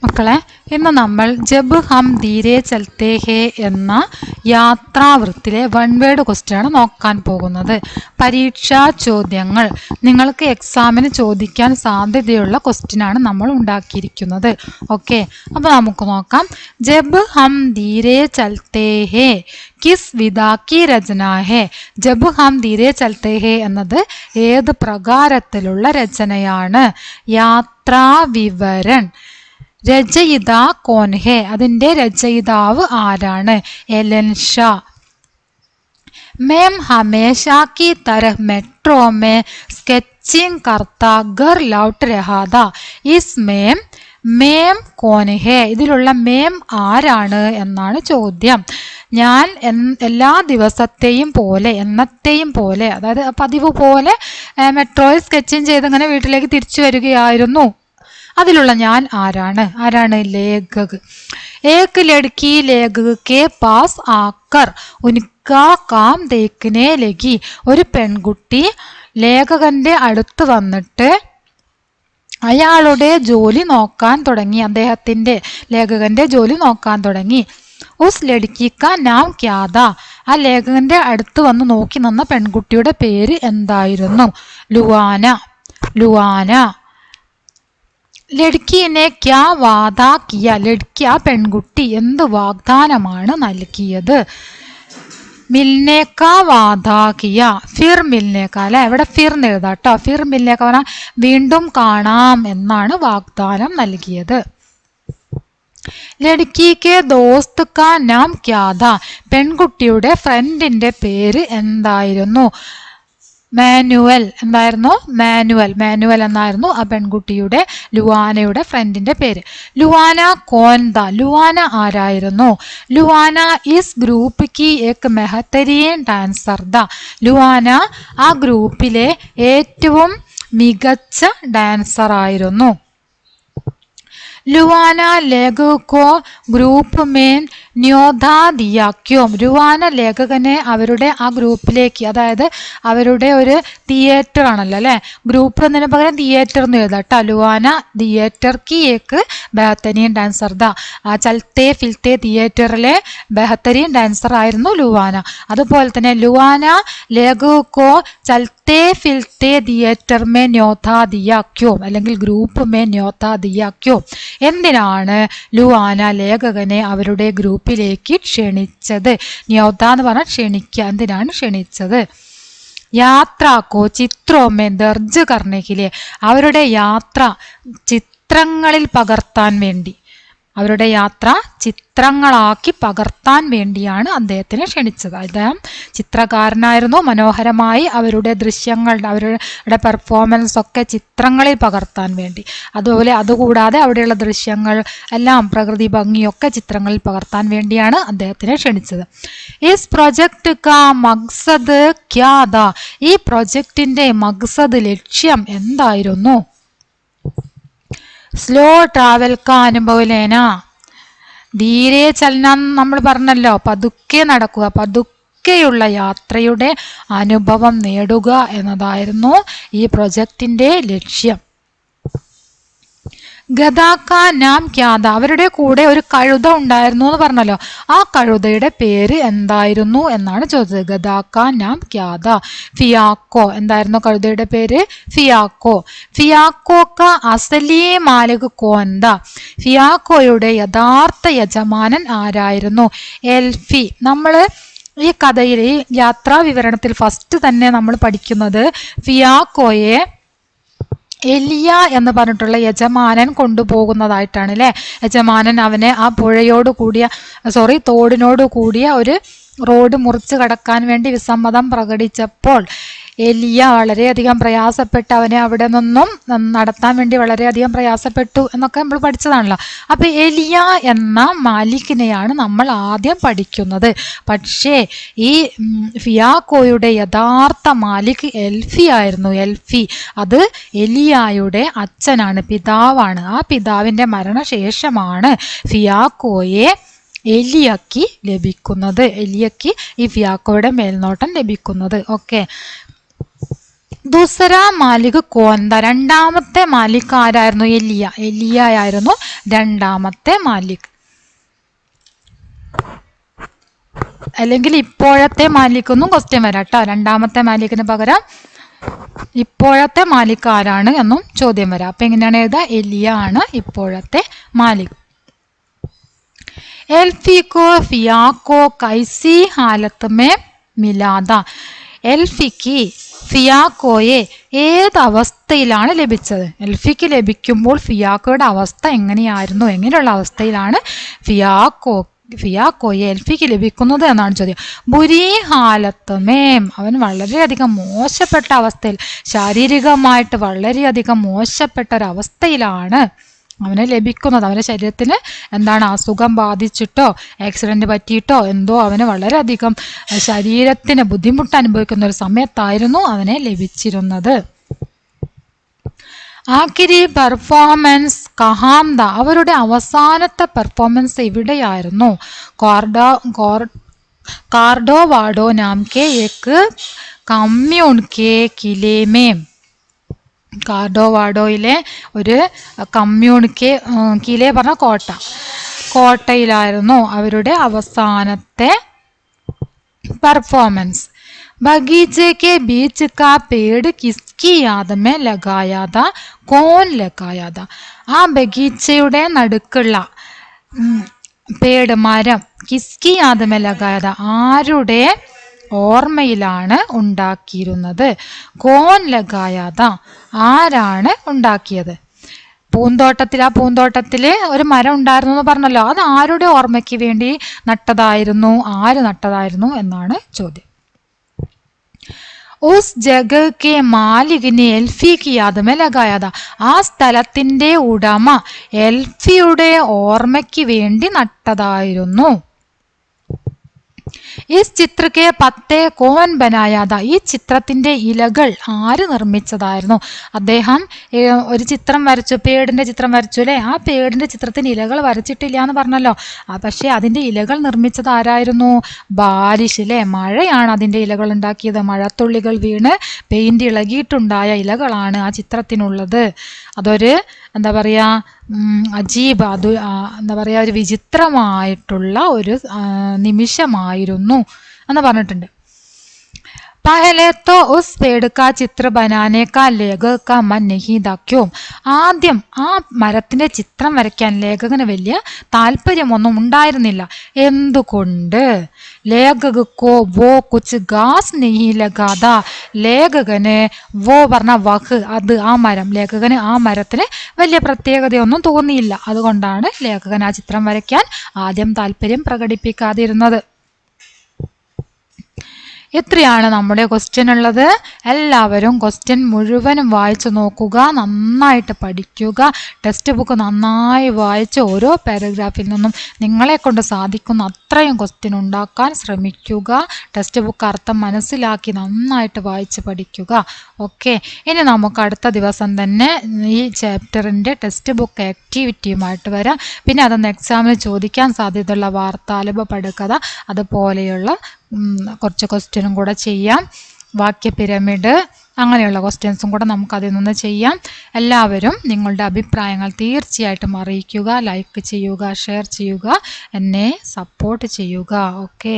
മക്കളെ, ഇന്ന് നമ്മൾ ജബ് ഹം ധീരെ ചൽത്തേ ഹേ എന്ന യാത്രാവൃത്തിലെ വൺ വേർഡ് ക്വസ്റ്റ്യൻ ആണ് നോക്കാൻ പോകുന്നത്. പരീക്ഷാ ചോദ്യങ്ങൾ നിങ്ങൾക്ക് എക്സാമിന് ചോദിക്കാൻ സാധ്യതയുള്ള ക്വസ്റ്റ്യൻ ആണ് നമ്മൾ ഉണ്ടാക്കിയിരിക്കുന്നത്. ഓക്കെ, അപ്പോൾ നമുക്ക് നോക്കാം. ജബ് ഹം ധീരെ ചൽത്തേ ഹേ കിസ് വിധാ കി രചന ഹേ. ജബ് ഹം ധീരെ ചൽത്തേ ഹേ എന്നത് ഏത് പ്രകാരത്തിലുള്ള രചനയാണ്? യാത്രാ വിവരൺ. രചയിത കോൻ ഹേ, അതിൻ്റെ രചയിതാവ് ആരാണ്? എലൻ ഷാ. मैम हमेशा की तरह मेट्रो में स्केचिंग करता घर लौट रहा था. इसमें മേം കോൻ ഹേ, ഇതിലുള്ള മേം ആരാണ് എന്നാണ് ചോദ്യം. ഞാൻ എല്ലാ ദിവസത്തെയും പോലെ, എന്നത്തെയും പോലെ, അതായത് പതിവ് പോലെ മെട്രോയിൽ സ്കെച്ചിങ് ചെയ്ത് ഇങ്ങനെ വീട്ടിലേക്ക് തിരിച്ചു വരികയായിരുന്നു. അതിലുള്ള ഞാൻ ആരാണ്? ലേഖക്. Ek Ladki ലേഖക് K pass ആക്കർ ഉൻകാ calm ദേഖ്നെ ലഗി. ഒരു പെൺകുട്ടി ലേഖകന്റെ അടുത്ത് വന്നിട്ട് അയാളുടെ ജോലി നോക്കാൻ തുടങ്ങി. ലേഖകന്റെ ജോലി നോക്കാൻ തുടങ്ങി. ഉസ് ലഡ്കി കാ നാം ക്യാ താ. ആ ലേഖകന്റെ അടുത്ത് വന്ന് നോക്കി നിന്ന പെൺകുട്ടിയുടെ പേര് എന്തായിരുന്നു? ലുവാന. ലഡ്കിനെ ക്യാ വാദാ കിയ. ലഡ്കി, ആ പെൺകുട്ടി എന്ത് വാഗ്ദാനമാണ് നൽകിയത്? മിൽനെ കാ വാദാ കിയ. ഫിർ മിൽനെ കാ, അല്ലെ, ഇവിടെ ഫിർ എഴുതാട്ടോ. ഫിർ മിൽനെ കാ പറഞ്ഞാൽ വീണ്ടും കാണാം എന്നാണ് വാഗ്ദാനം നൽകിയത്. ലഡ്കി കെ ദോസ്ത് കാ നാം ക്യാ താ. പെൺകുട്ടിയുടെ ഫ്രണ്ടിന്റെ പേര് എന്തായിരുന്നു? മാനുവൽ. എന്തായിരുന്നു? മാനുവൽ എന്നായിരുന്നു ആ പെൺകുട്ടിയുടെ, ലുവാനയുടെ ഫ്രണ്ടിന്റെ പേര്. ലുവാന കോൻ താ. ലുവാന ആരായിരുന്നു? ലുവാന ഇസ് ഗ്രൂപ്പ് കി ഏക് മെഹത്തരീൻ ഡാൻസർ താ. ലുവാന ആ ഗ്രൂപ്പിലെ ഏറ്റവും മികച്ച ഡാൻസർ ആയിരുന്നു. ലുവാന ലേഖകോ ഗ്രൂപ്പ് മേൻ ന്യോധാ ദിയാ ക്യോം. ലുവാന ലേഖകനെ അവരുടെ ആ ഗ്രൂപ്പിലേക്ക്, അതായത് അവരുടെ ഒരു തിയേറ്റർ ആണല്ലോ അല്ലെ, ഗ്രൂപ്പ് എന്നതിന് പകരം തിയേറ്റർ എന്ന് എഴുതാട്ടോ. ലുവാന തിയേറ്റർ കി ഏക്ക് ബെഹത്തരീൻ ഡാൻസർ ദാ. ചൽത്തേ ഫിൽത്തേ തിയേറ്ററിലെ ബെഹത്തരീൻ ഡാൻസർ ആയിരുന്നു ലുവാന. അതുപോലെ തന്നെ ലുവാന ലേഖകോ ചൽത്തേ ഫിൽത്തേ തിയേറ്റർ മേ ന്യോധാ ദിയാ ക്യോം, അല്ലെങ്കിൽ ഗ്രൂപ്പ് മേ ന്യോധാ ദിയാ ക്യോം. എന്തിനാണ് ലുവാന ലേഖകനെ അവരുടെ ഗ്രൂപ്പിലേക്ക് ക്ഷണിച്ചത്? ന്യോധ എന്ന് പറഞ്ഞാൽ ക്ഷണിക്കുക. എന്തിനാണ് ക്ഷണിച്ചത്? യാത്രാക്കോ ചിത്രോമേ ദർജ് കർണേക്കിലെ. അവരുടെ യാത്ര ചിത്രങ്ങളിൽ പകർത്താൻ വേണ്ടി, അവരുടെ യാത്ര ചിത്രങ്ങളാക്കി പകർത്താൻ വേണ്ടിയാണ് അദ്ദേഹത്തിനെ ക്ഷണിച്ചത്. അദ്ദേഹം ചിത്രകാരനായിരുന്നു. മനോഹരമായി അവരുടെ ദൃശ്യങ്ങൾ, അവരുടെ പെർഫോമൻസ് ഒക്കെ ചിത്രങ്ങളിൽ പകർത്താൻ വേണ്ടി, അതുകൂടാതെ അവിടെയുള്ള ദൃശ്യങ്ങൾ എല്ലാം, പ്രകൃതി ഭംഗിയൊക്കെ ചിത്രങ്ങളിൽ പകർത്താൻ വേണ്ടിയാണ് അദ്ദേഹത്തിനെ ക്ഷണിച്ചത്. ഇസ് പ്രൊജക്ട് കാ മക്സദ് ക്യാ താ. ഈ പ്രൊജക്ടിന്റെ മക്സദ്, ലക്ഷ്യം എന്തായിരുന്നു? സ്ലോ ട്രാവൽ കാ അനുഭവ ലേന. ധീരെ ചലനം നമ്മൾ പറഞ്ഞല്ലോ, പതുക്കെ നടക്കുക, പതുക്കെയുള്ള യാത്രയുടെ അനുഭവം നേടുക എന്നതായിരുന്നു ഈ പ്രൊജക്ടിന്റെ ലക്ഷ്യം. ഗദാക്ക നാം ക്യാദ. അവരുടെ കൂടെ ഒരു കഴുത ഉണ്ടായിരുന്നു എന്ന് പറഞ്ഞല്ലോ, ആ കഴുതയുടെ പേര് എന്തായിരുന്നു എന്നാണ് ചോദിച്ചത്. ഗദാക്ക നാം ക്യാദ. ഫിയാക്കോ. എന്തായിരുന്നു കഴുതയുടെ പേര്? ഫിയാക്കോ. ഫിയാക്കോ ക അസലി മാലിക് കോന്ത. ഫിയാക്കോയുടെ യഥാർത്ഥ യജമാനൻ ആരായിരുന്നു? എൽഫി. നമ്മൾ ഈ കഥയിൽ, ഈ യാത്രാ വിവരണത്തിൽ ഫസ്റ്റ് തന്നെ നമ്മൾ പഠിക്കുന്നത് ഫിയാക്കോയെ എലിയ എന്ന് പറഞ്ഞിട്ടുള്ള യജമാനൻ കൊണ്ടുപോകുന്നതായിട്ടാണ് അല്ലെ. യജമാനൻ അവനെ ആ തോടിനോട് കൂടിയ ഒരു റോഡ് മുറിച്ച് കടക്കാൻ വേണ്ടി വിസമ്മതം പ്രകടിച്ചപ്പോൾ എലിയ വളരെയധികം പ്രയാസപ്പെട്ട് അവനെ അവിടെ നിന്നും നടത്താൻ വേണ്ടി വളരെയധികം പ്രയാസപ്പെട്ടു എന്നൊക്കെ നമ്മൾ പഠിച്ചതാണല്ലോ. അപ്പൊ എലിയ എന്ന മാലിക്കിനെയാണ് നമ്മൾ ആദ്യം പഠിക്കുന്നത്. പക്ഷേ ഈ ഫിയാക്കോയുടെ യഥാർത്ഥ മാലിക് എൽഫി ആയിരുന്നു. എൽഫി അത് എലിയായുടെ അച്ഛനാണ്, പിതാവാണ്. ആ പിതാവിന്റെ മരണശേഷമാണ് ഫിയാക്കോയെ എലിയക്ക് ലഭിക്കുന്നത്. എലിയക്ക് ഈ ഫിയാക്കോയുടെ മേൽനോട്ടം ലഭിക്കുന്നത്. ഓക്കെ, ദുസര മാലിക് കോന്ത, രണ്ടാമത്തെ മാലിക് ആരായിരുന്നു? എലിയ ആയിരുന്നു രണ്ടാമത്തെ മാലിക്. അല്ലെങ്കിൽ ഇപ്പോഴത്തെ മാലിക് എന്നും ക്വസ്റ്റ്യൻ വരാം കേട്ടോ. രണ്ടാമത്തെ മാലിക്കിന് പകരം ഇപ്പോഴത്തെ മാലിക് ആരാണ് എന്നും ചോദ്യം വരാം. അപ്പൊ എങ്ങനെയാണ് എഴുതുക? എലിയ ആണ് ഇപ്പോഴത്തെ മാലിക്. എൽഫിക്കോ ഫിയാക്കോ കൈസി ഹാലത്ത് മേ മിലാദ. എൽഫിക്ക് ഫിയാക്കോയെ ഏത് അവസ്ഥയിലാണ് ലഭിച്ചത്? എൽഫിക്ക് ലഭിക്കുമ്പോൾ ഫിയാക്കോയുടെ അവസ്ഥ എങ്ങനെയായിരുന്നു? എങ്ങനെയുള്ള അവസ്ഥയിലാണ് ഫിയാക്കോയെ എൽഫിക്ക് ലഭിക്കുന്നത് എന്നാണ് ചോദ്യം. ബുരി ഹാലത്ത് മേം, അവൻ വളരെയധികം മോശപ്പെട്ട അവസ്ഥയിൽ, ശാരീരികമായിട്ട് വളരെയധികം മോശപ്പെട്ട ഒരവസ്ഥയിലാണ് അവന് ലഭിക്കുന്നത്. അവൻ്റെ ശരീരത്തിന് എന്താണ് അസുഖം ബാധിച്ചിട്ടോ ആക്സിഡന്റ് പറ്റിയിട്ടോ എന്തോ അവന് വളരെയധികം ശരീരത്തിന് ബുദ്ധിമുട്ട് അനുഭവിക്കുന്ന ഒരു സമയത്തായിരുന്നു അവനെ ലഭിച്ചിരുന്നത്. ആഖിരി പെർഫോമൻസ് കഹാംദ, അവരുടെ അവസാനത്തെ പെർഫോമൻസ് എവിടെയായിരുന്നു? കാർഡോവാഡോ നാം കെ ഏക് കമ്മ്യൂൺ കെ കിലേ മേം, കാർഡോവാഡോയിലെ ഒരു കിലേ പറഞ്ഞ കോട്ടയിലായിരുന്നു അവരുടെ അവസാനത്തെ പെർഫോമൻസ്. ബഗീച്ചെ കെ ബീച്ച് കാ പേട് കിസ്കി യാദ് മേ ലഗായാ താ, കോൻ ലഗായാ താ. ആ ബഗീച്ചയുടെ നടുക്കുള്ള പേട് മരം കിസ്കി യാദ് മേ ലഗായാ താ, ആരുടെ ഓർമ്മയിലാണ് ഉണ്ടാക്കിയിരുന്നത്? കോൻ ലഗായാ താ, ആരാണ് ഉണ്ടാക്കിയത്? ആ പൂന്തോട്ടത്തിൽ ഒരു മരം ഉണ്ടായിരുന്നു എന്ന് പറഞ്ഞല്ലോ, അത് ആരുടെ ഓർമ്മയ്ക്ക് വേണ്ടി നട്ടതായിരുന്നു? ആര് നട്ടതായിരുന്നു എന്നാണ് ചോദ്യം. ഉസ് ജഗഹ് കെ മാലികിനെ എൽഫി കി യാദ് മേ ലഗായാ താ, ആ സ്ഥലത്തിന്റെ ഉടമ എൽഫിയുടെ ഓർമ്മയ്ക്ക് വേണ്ടി നട്ടതായിരുന്നു. ഈ ചിത്രക്കെ പത്തേ കോൻ ബനായാ താ, ഈ ചിത്രത്തിന്റെ ഇലകൾ ആര് നിർമ്മിച്ചതായിരുന്നു? അദ്ദേഹം ഒരു ചിത്രം വരച്ചു, പേടിന്റെ ചിത്രം വരച്ചു അല്ലെ. ആ പേടിന്റെ ചിത്രത്തിന് ഇലകൾ വരച്ചിട്ടില്ല എന്ന് പറഞ്ഞല്ലോ. പക്ഷെ അതിന്റെ ഇലകൾ നിർമ്മിച്ചത് ആരായിരുന്നു? ബാരിഷ് അല്ലെ, മഴയാണ് അതിന്റെ ഇലകൾ ഉണ്ടാക്കിയത്. മഴത്തുള്ളികൾ വീണ് പെയിന്റ് ഇളകിയിട്ടുണ്ടായ ഇലകളാണ് ആ ചിത്രത്തിനുള്ളത്. അതൊരു എന്താ പറയാ അജീബ്, അത് എന്താ പറയാ ഒരു വിചിത്രമായിട്ടുള്ള ഒരു നിമിഷമായിരുന്നു എന്ന് പറഞ്ഞിട്ടുണ്ട്. पहले तो उस पेड़ का चित्र बनाने का लेखक का मन नहीं था, क्यों? ആദ്യം ആ മരത്തിന്റെ ചിത്രം വരയ്ക്കാൻ ലേഖകന് വലിയ താല്പര്യമൊന്നും ഉണ്ടായിരുന്നില്ല. എന്തുകൊണ്ട്? ലേഖകോ വോ കുച്ച് ഗാസ് നെഹി ലഗാത, ലേഖകന് വോ പറഞ്ഞ വഹ്, അത് ആ മരം, ലേഖകന് ആ മരത്തിന് വലിയ പ്രത്യേകതയൊന്നും തോന്നിയില്ല. അതുകൊണ്ടാണ് ലേഖകൻ ആ ചിത്രം വരയ്ക്കാൻ ആദ്യം താല്പര്യം പ്രകടിപ്പിക്കാതിരുന്നത്. ഇത്രയാണ് നമ്മുടെ ക്വസ്റ്റ്യൻ ഉള്ളത്. എല്ലാവരും ക്വസ്റ്റ്യൻ മുഴുവനും വായിച്ചു നോക്കുക, നന്നായിട്ട് പഠിക്കുക, ടെക്സ്റ്റ് ബുക്ക് നന്നായി വായിച്ച് ഓരോ പാരഗ്രാഫിൽ നിന്നും നിങ്ങളെ കൊണ്ട് സാധിക്കുന്ന അത്രയും ക്വസ്റ്റ്യൻ ഉണ്ടാക്കാൻ ശ്രമിക്കുക. ടെക്സ്റ്റ് ബുക്ക് അർത്ഥം മനസ്സിലാക്കി നന്നായിട്ട് വായിച്ച് പഠിക്കുക. ഓക്കെ, ഇനി നമുക്ക് അടുത്ത ദിവസം തന്നെ ഈ ചാപ്റ്ററിൻ്റെ ടെക്സ്റ്റ് ബുക്ക് ആക്ടിവിറ്റിയുമായിട്ട് വരാം. പിന്നെ അതൊന്ന് എക്സാമിന് ചോദിക്കാൻ സാധ്യതയുള്ള വാർത്താലാപ പടുകഥ അതുപോലെയുള്ള കുറച്ച് ക്വസ്റ്റ്യനും കൂടെ ചെയ്യാം. വാക്യ പിരമിഡ് അങ്ങനെയുള്ള ക്വസ്റ്റ്യൻസും കൂടെ നമുക്ക് അതിൽ നിന്ന് ചെയ്യാം. എല്ലാവരും നിങ്ങളുടെ അഭിപ്രായങ്ങൾ തീർച്ചയായിട്ടും അറിയിക്കുക, ലൈക്ക് ചെയ്യുക, ഷെയർ ചെയ്യുക, എന്നെ സപ്പോർട്ട് ചെയ്യുക. ഓക്കെ.